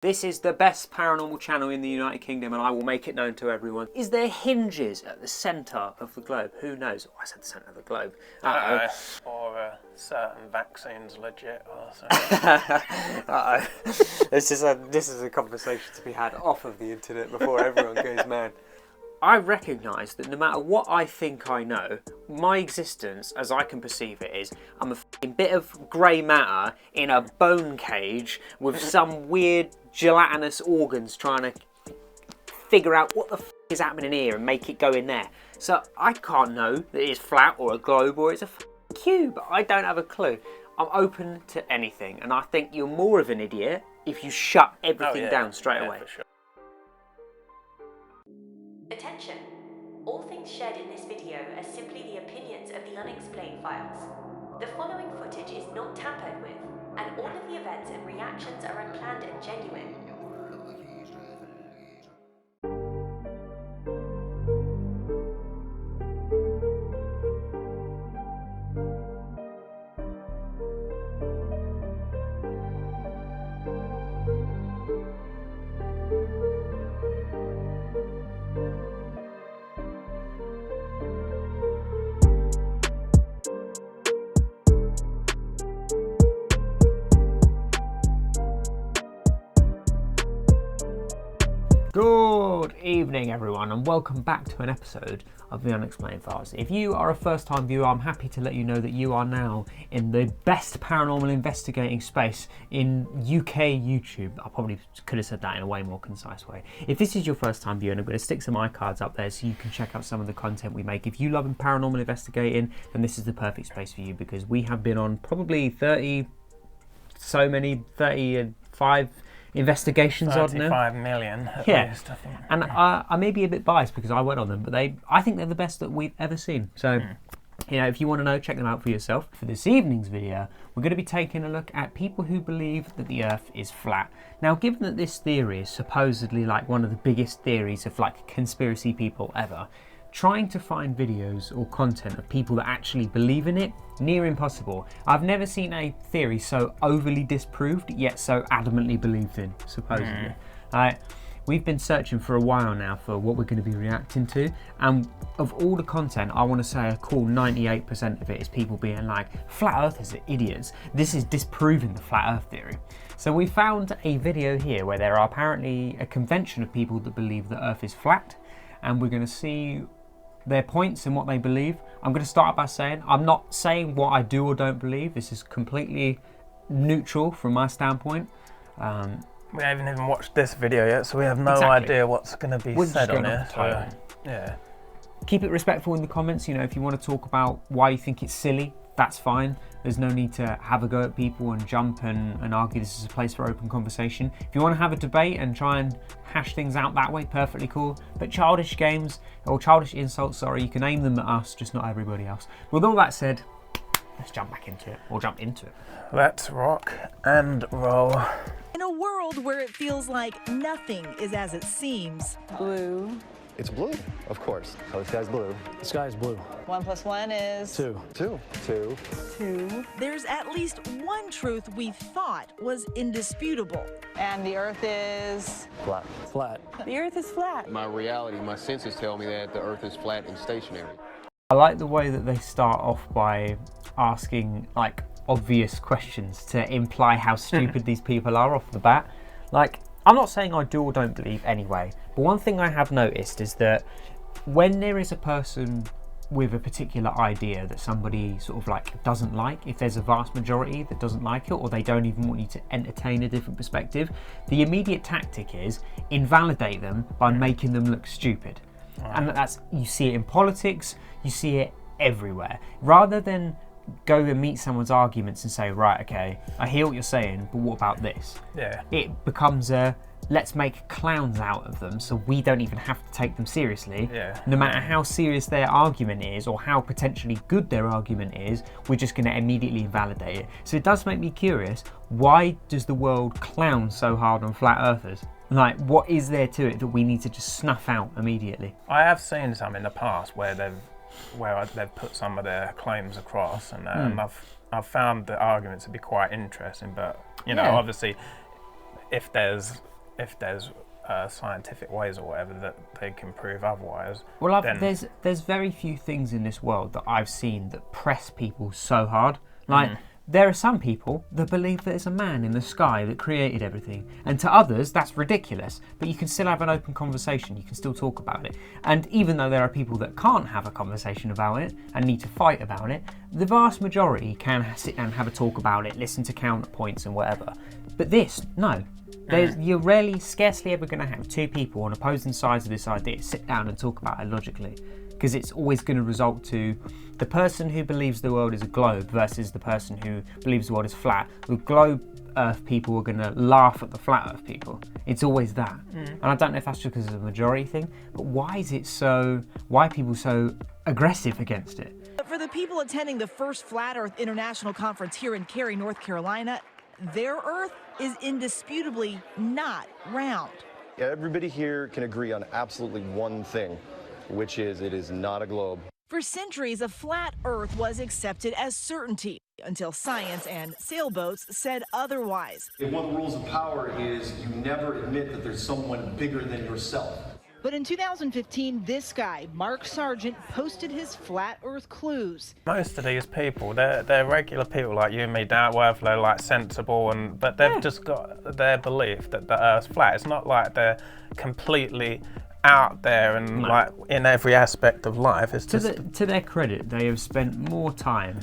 This is the best paranormal channel in the United Kingdom, and I will make it known to everyone. Is there hinges at the centre of the globe? Who knows? Oh, I said the centre of the globe. Or certain vaccines legit or something. This is a conversation to be had off of the internet before everyone goes mad. I recognise that no matter what I think I know, my existence, as I can perceive it, is I'm a f***ing bit of grey matter in a bone cage with some weird gelatinous organs trying to figure out what the f*** is happening here and make it go in there. So I can't know that it's flat or a globe or it's a cube. I don't have a clue. I'm open to anything, and I think you're more of an idiot if you shut everything down straight away. For sure. Attention! All things shared in this video are simply the opinions of the Unexplained Files. The following footage is not tampered with, and all of the events and reactions are unplanned and genuine. Good evening, everyone, and welcome back to an episode of the Unexplained Files. If you are a first-time viewer, I'm happy to let you know that you are now in the best paranormal investigating space in UK YouTube. I probably could have said that in a way more concise way. If this is your first-time viewer, I'm going to stick some iCards up there so you can check out some of the content we make. If you love paranormal investigating, then this is the perfect space for you, because we have been on probably 35 investigations odd now. 35 million at least, I think. And I may be a bit biased because I went on them, but I think they're the best that we've ever seen. So, you know, if you want to know, check them out for yourself. For this evening's video, we're going to be taking a look at people who believe that the Earth is flat. Now, given that this theory is supposedly like one of the biggest theories of like conspiracy people ever, trying to find videos or content of people that actually believe in it, near impossible. I've never seen a theory so overly disproved, yet so adamantly believed in, supposedly. We've been searching for a while now for what we're going to be reacting to, and of all the content, I want to say a cool 98% of it is people being like, flat earthers are idiots. This is disproving the flat earth theory. So we found a video here where there are apparently a convention of people that believe the earth is flat, and we're going to see their points and what they believe. I'm going to start by saying I'm not saying what I do or don't believe. This is completely neutral from my standpoint. We haven't even watched this video yet, so we have no idea what's going to be said on here. So, yeah. Keep it respectful in the comments. You know, if you want to talk about why you think it's silly, that's fine. There's no need to have a go at people and jump and argue. This is a place for open conversation. If you want to have a debate and try and hash things out that way, perfectly cool. But childish games, or childish insults, sorry, you can aim them at us, just not everybody else. With all that said, let's jump back into it, or jump into it. Let's rock and roll. In a world where it feels like nothing is as it seems. Blue. It's blue, of course. Oh, the sky's blue. The sky's blue. 1 + 1 is... 2. 2. 2. There's at least one truth we thought was indisputable. And the Earth is... Flat. Flat. The Earth is flat. My reality, my senses tell me that the Earth is flat and stationary. I like the way that they start off by asking like obvious questions to imply how stupid these people are off the bat. Like, I'm not saying I do or don't believe anyway, but one thing I have noticed is that when there is a person with a particular idea that somebody sort of like doesn't like, if there's a vast majority that doesn't like it, or they don't even want you to entertain a different perspective, the immediate tactic is invalidate them by making them look stupid. And that's, you see it in politics, you see it everywhere. Rather than go and meet someone's arguments and say, right, okay, I hear what you're saying, but what about this? Yeah. It becomes a, let's make clowns out of them so we don't even have to take them seriously. Yeah. No matter how serious their argument is or how potentially good their argument is, we're just going to immediately invalidate it. So it does make me curious, why does the world clown so hard on flat earthers? Like, what is there to it that we need to just snuff out immediately? I have seen some in the past where they've put some of their claims across, and I've found the arguments to be quite interesting. But you know, obviously, if there's if there's scientific ways or whatever that they can prove otherwise. Well, there's very few things in this world that I've seen that press people so hard. Like, there are some people that believe there's a man in the sky that created everything, and to others that's ridiculous, but you can still have an open conversation, you can still talk about it. And even though there are people that can't have a conversation about it and need to fight about it, the vast majority can sit and have a talk about it, listen to counterpoints and whatever. But this, no. You're scarcely ever going to have two people on opposing sides of this idea sit down and talk about it logically, because it's always going to result to the person who believes the world is a globe versus the person who believes the world is flat. The globe Earth people are going to laugh at the flat Earth people. It's always that. And I don't know if that's just because of the majority thing, but why are people so aggressive against it? For the people attending the first Flat Earth International Conference here in Cary, North Carolina, their Earth is indisputably not round. Everybody here can agree on absolutely one thing, which is it is not a globe. For centuries, a flat Earth was accepted as certainty until science and sailboats said otherwise. One of the rules of power is you never admit that there's someone bigger than yourself. But in 2015, this guy, Mark Sargent, posted his flat Earth clues. Most of these people, they're regular people like you and me, down whether they're like sensible, but they've just got their belief that the Earth's flat. It's not like they're completely out there and like in every aspect of life. It's to their credit, they have spent more time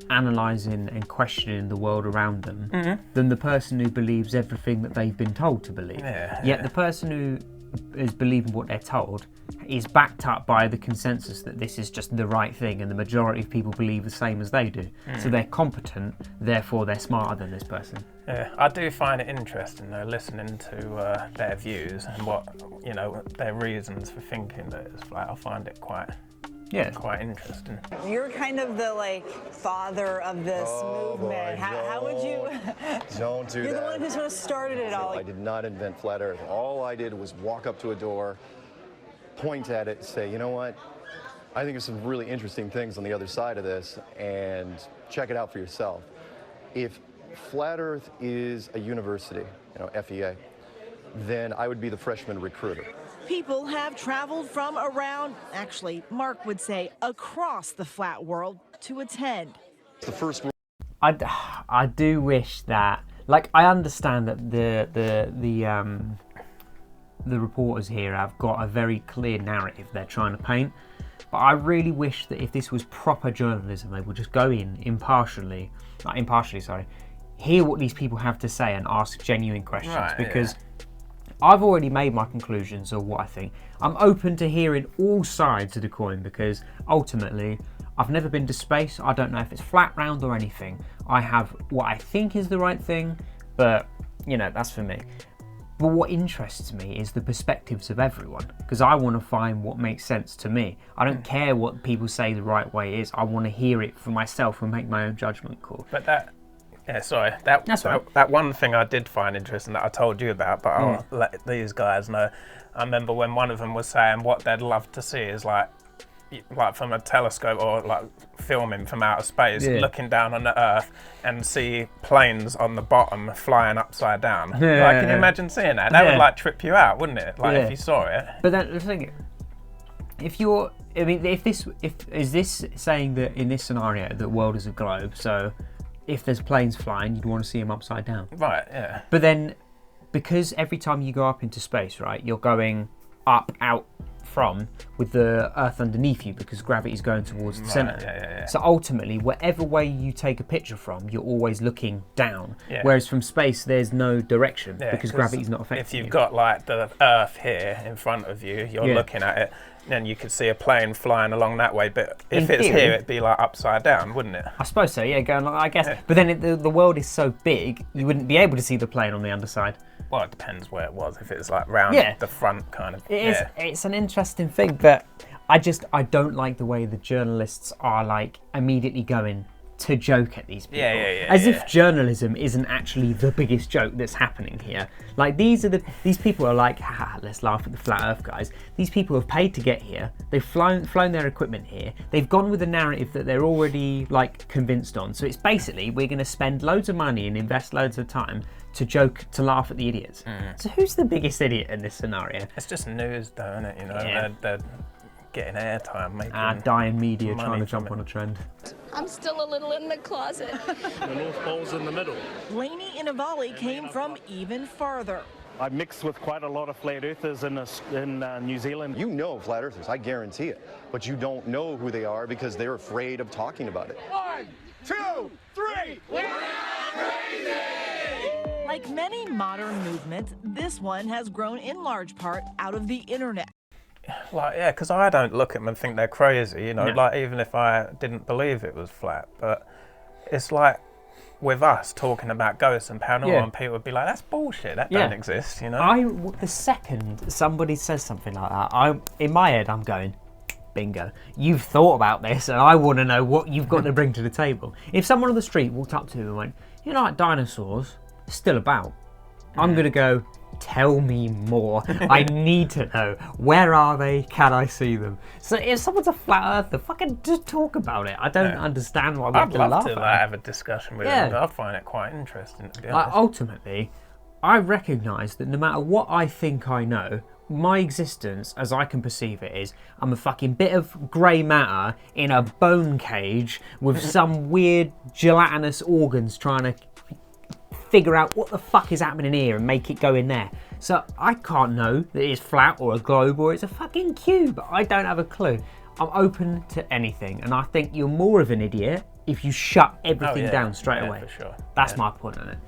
analysing and questioning the world around them than the person who believes everything that they've been told to believe. Yet the person who is believing what they're told is backed up by the consensus that this is just the right thing, and the majority of people believe the same as they do. So they're competent, therefore they're smarter than this person. Yeah, I do find it interesting though, listening to their views and what, their reasons for thinking that it's flat. I find it quite interesting. You're kind of the father of this movement. Boy, how would you? Don't do that. You're the one who sort of started it all. I did not invent flat Earth. All I did was walk up to a door, point at it, say, you know what? I think there's some really interesting things on the other side of this, and check it out for yourself. If flat Earth is a university, FEA, then I would be the freshman recruiter. People have traveled from around, actually, Mark would say, across the flat world to attend. The first. I do wish that, I understand that the reporters here have got a very clear narrative they're trying to paint, but I really wish that if this was proper journalism, they would just go in impartially, hear what these people have to say and ask genuine questions, because I've already made my conclusions of what I think. I'm open to hearing all sides of the coin, because ultimately I've never been to space. I don't know if it's flat, round or anything. I have what I think is the right thing, but that's for me. But what interests me is the perspectives of everyone, because I want to find what makes sense to me. I don't care what people say the right way is. I want to hear it for myself and make my own judgment call. But that one thing I did find interesting that I told you about, but I'll let these guys know. I remember when one of them was saying what they'd love to see is like from a telescope or filming from outer space, looking down on the Earth and see planes on the bottom flying upside down. Can you imagine seeing that? That would trip you out, wouldn't it? If you saw it. But then the thing, is this saying that in this scenario the world is a globe? So if there's planes flying, you'd want to see them upside down. Right, yeah. But then, because every time you go up into space, right, you're going up, out from, with the Earth underneath you, because gravity's going towards the centre. Yeah. So ultimately, whatever way you take a picture from, you're always looking down. Yeah. Whereas from space, there's no direction, because gravity's not affecting you. If you've got the Earth here in front of you, you're looking at it, then you could see a plane flying along that way, but if it's here, it'd be upside down, wouldn't it? I suppose so, going I guess. Yeah. But then the world is so big, you wouldn't be able to see the plane on the underside. Well, it depends where it was. If it's round the front kind of. It is. It's an interesting thing, but I don't like the way the journalists are immediately going, to joke at these people. As if journalism isn't actually the biggest joke that's happening here. Like these people are like, let's laugh at the flat earth guys. These people have paid to get here. They've flown their equipment here. They've gone with a narrative that they're already like convinced on. So it's basically, we're going to spend loads of money and invest loads of time to laugh at the idiots. So who's the biggest idiot in this scenario? It's just news though, isn't it? You know, they're getting airtime, making dying media trying to jump on a trend. I'm still a little in the closet. The North Pole's in the middle. Blaney Inavali came from even farther. I mixed with quite a lot of flat earthers in New Zealand. You know flat earthers, I guarantee it. But you don't know who they are because they're afraid of talking about it. 1, 2, 3! We're not crazy! Like many modern movements, this one has grown in large part out of the internet. Like, yeah, because I don't look at them and think they're crazy, you know, like even if I didn't believe it was flat. But it's like with us talking about ghosts and paranormal, and people would be like, that's bullshit, that don't exist, you know? The second somebody says something like that, in my head, I'm going, bingo. You've thought about this, and I want to know what you've got to bring to the table. If someone on the street walked up to me and went, you know, like dinosaurs, still about, I'm going to go, tell me more. I need to know. Where are they? Can I see them? So if someone's a flat earther, fucking just talk about it. I don't understand why we have to laugh at it. I'd love to have a discussion with them, but I find it quite interesting, to be honest. Ultimately, I recognise that no matter what I think I know, my existence, as I can perceive it, is I'm a fucking bit of grey matter in a bone cage with some weird gelatinous organs trying to figure out what the fuck is happening here and make it go in there. So I can't know that it's flat or a globe or it's a fucking cube. I don't have a clue. I'm open to anything, and I think you're more of an idiot if you shut everything down straight away. For sure. That's my point on it.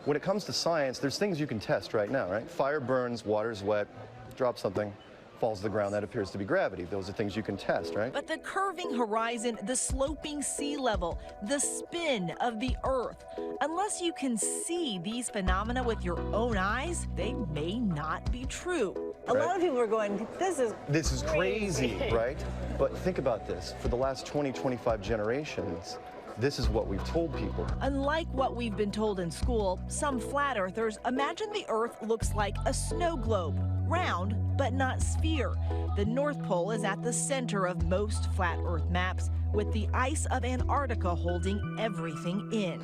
When it comes to science, there's things you can test right now, right? Fire burns, water's wet, drop something, falls to the ground, that appears to be gravity. Those are things you can test, right? But the curving horizon, the sloping sea level, the spin of the Earth, unless you can see these phenomena with your own eyes, they may not be true. A lot of people are going, this is crazy, right? But think about this. For the last 20, 25 generations, this is what we've told people. Unlike what we've been told in school, some flat earthers imagine the Earth looks like a snow globe, round but not sphere. The North Pole is at the center of most flat Earth maps, with the ice of Antarctica holding everything in.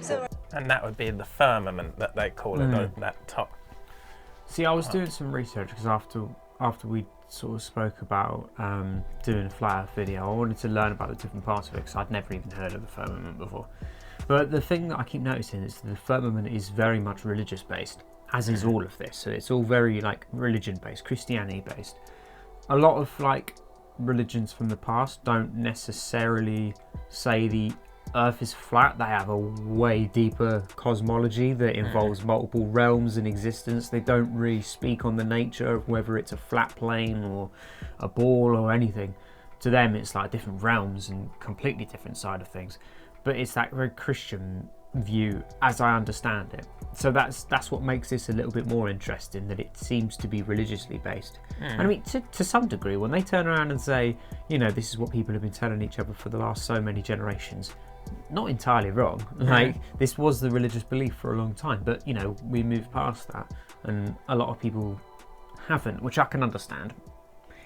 And that would be the firmament that they call it, that top. See, I was doing some research because after we sort of spoke about doing a flat earth video, I wanted to learn about the different parts of it because I'd never even heard of the firmament before. But the thing that I keep noticing is the firmament is very much religious based, as is all of this. So it's all very like religion based, Christianity based. A lot of like religions from the past don't necessarily say the Earth is flat. They have a way deeper cosmology that involves multiple realms in existence. They don't really speak on the nature of whether it's a flat plane or a ball or anything. To them, it's like different realms and completely different side of things. But it's that very Christian view, as I understand it. So that's what makes this a little bit more interesting, that it seems to be religiously based. And I mean, to some degree, when they turn around and say, you know, this is what people have been telling each other for the last so many generations, not entirely wrong. Like, this was the religious belief for a long time, but you know, we moved past that, and a lot of people haven't, which I can understand.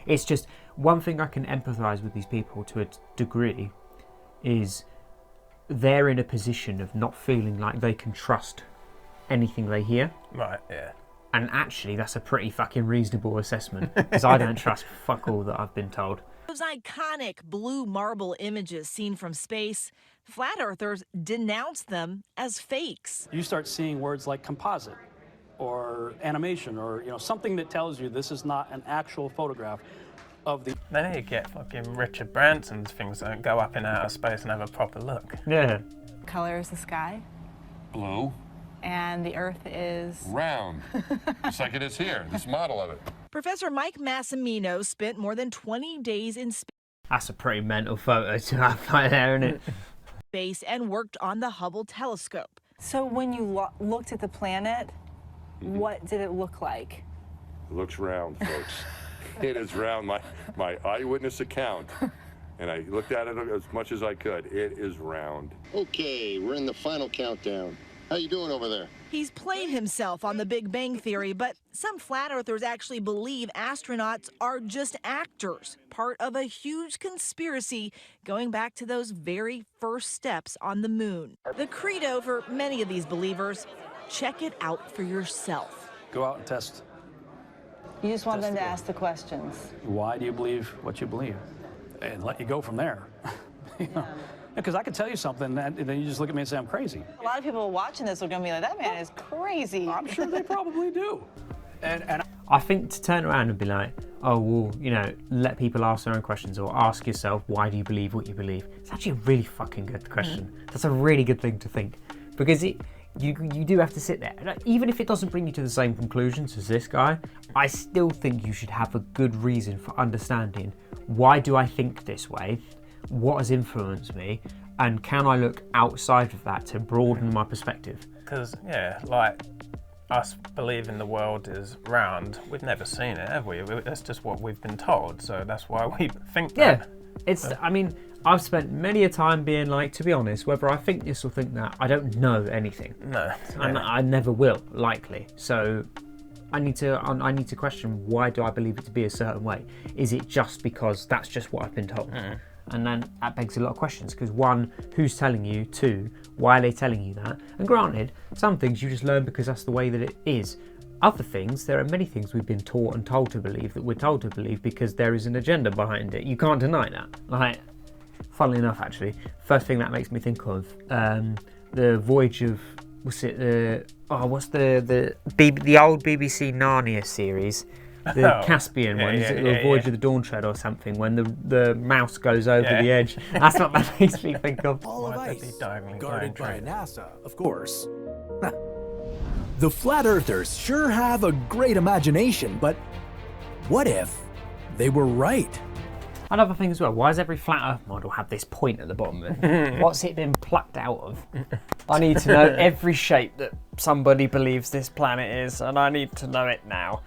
It's just one thing I can empathise with these people to a degree is they're in a position of not feeling like they can trust anything they hear. Right, yeah. And actually, that's a pretty fucking reasonable assessment, because I don't trust fuck all that I've been told. Those iconic blue marble images seen from space, flat earthers denounce them as fakes. You start seeing words like composite or animation, or you know, something that tells you this is not an actual photograph of the... They need to get fucking Richard Branson's things that go up in outer space and have a proper look. Yeah. Color is the sky. Blue. And the Earth is... round. Just like it is here, this model of it. Professor Mike Massimino spent more than 20 days in That's a pretty mental photo to have right there, isn't it? space and worked on the Hubble telescope. So when you looked at the planet, what did it look like? It looks round, folks. It is round. My eyewitness account, And I looked at it as much as I could. It is round. Okay, we're in the final countdown. How you doing over there? He's played himself on the Big Bang Theory, but some flat earthers actually believe astronauts are just actors, part of a huge conspiracy going back to those very first steps on the moon. The credo for many of these believers, check it out for yourself. Go out and test. You just want them to ask the questions. Why do you believe what you believe? And let you go from there. Because I could tell you something, and then you just look at me and say I'm crazy. A lot of people watching this are going to be like, that man is crazy. I'm sure they probably do. And I think to turn around and be like, oh, well, you know, let people ask their own questions, or ask yourself, why do you believe what you believe? It's actually a really fucking good question. That's a really good thing to think, because you do have to sit there. Even if it doesn't bring you to the same conclusions as this guy, I still think you should have a good reason for understanding, why do I think this way? What has influenced me, and can I look outside of that to broaden my perspective? Because, yeah, like us believing the world is round, we've never seen it, have we? That's just what we've been told, so that's why we think that. Yeah, I mean, I've spent many a time being like, to be honest, whether I think this or think that, I don't know anything. No. And I never will, likely. So I need to question, why do I believe it to be a certain way? Is it just because that's just what I've been told? And then that begs a lot of questions, because one, who's telling you? Two, why are they telling you that? And granted, some things you just learn because that's the way that it is. Other things, there are many things we've been taught and told to believe that we're told to believe because there is an agenda behind it. You can't deny that. Like, funnily enough, actually, first thing that makes me think of, the voyage of, what's the old BBC Narnia series, the Caspian one, is it the Voyage of the Dawn Tread or something, when the mouse goes over the edge. That's what that makes me think of. Ball of ice, guarded by NASA, of course. The flat earthers sure have a great imagination, but what if they were right? Another thing as well, why does every flat earth model have this point at the bottom of it? What's it been plucked out of? I need to know every shape that somebody believes this planet is, and I need to know it now.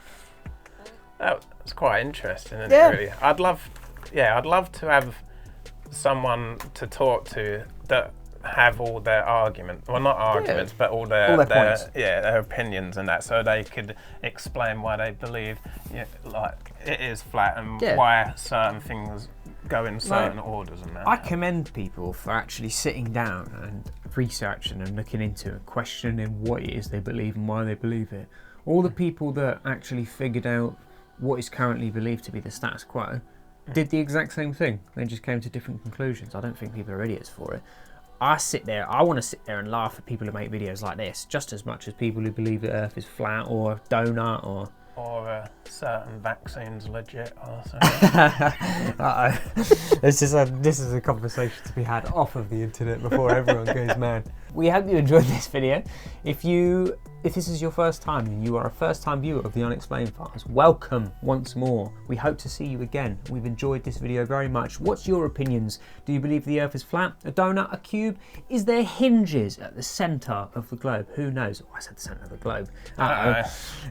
That's quite interesting, isn't it, really? I'd love to have someone to talk to that have all their arguments, well, not arguments, but all their points. Their opinions and that, so they could explain why they believe, like, it is flat, and why certain things go in certain orders and that. I commend people for actually sitting down and researching and looking into and questioning what it is they believe and why they believe it. All the people that actually figured out what is currently believed to be the status quo did the exact same thing. They just came to different conclusions. I don't think people are idiots for it. I want to sit there and laugh at people who make videos like this just as much as people who believe the Earth is flat or a donut or certain vaccines legit or something. This is a conversation to be had off of the internet before everyone goes mad. We hope you enjoyed this video. If this is your first time and you are a first-time viewer of the Unexplained Files, welcome once more. We hope to see you again. We've enjoyed this video very much. What's your opinions? Do you believe the Earth is flat, a donut, a cube? Is there hinges at the centre of the globe? Who knows? Oh, I said the centre of the globe.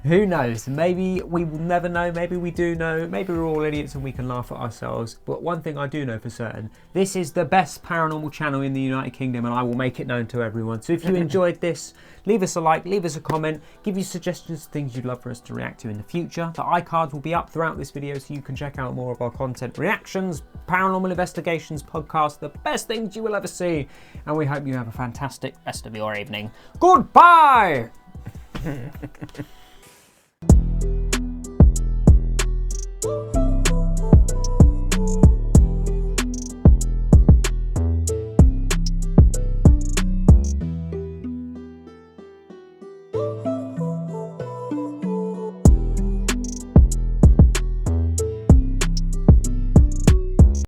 Who knows? Maybe we will never know. Maybe we do know. Maybe we're all idiots and we can laugh at ourselves. But one thing I do know for certain, this is the best paranormal channel in the United Kingdom, and I will make it known to everyone. So if you enjoyed this, leave us a like, leave us a comment, give you suggestions of things you'd love for us to react to in the future. The iCards will be up throughout this video so you can check out more of our content, reactions, paranormal investigations, podcasts, the best things you will ever see. And we hope you have a fantastic rest of your evening. Goodbye!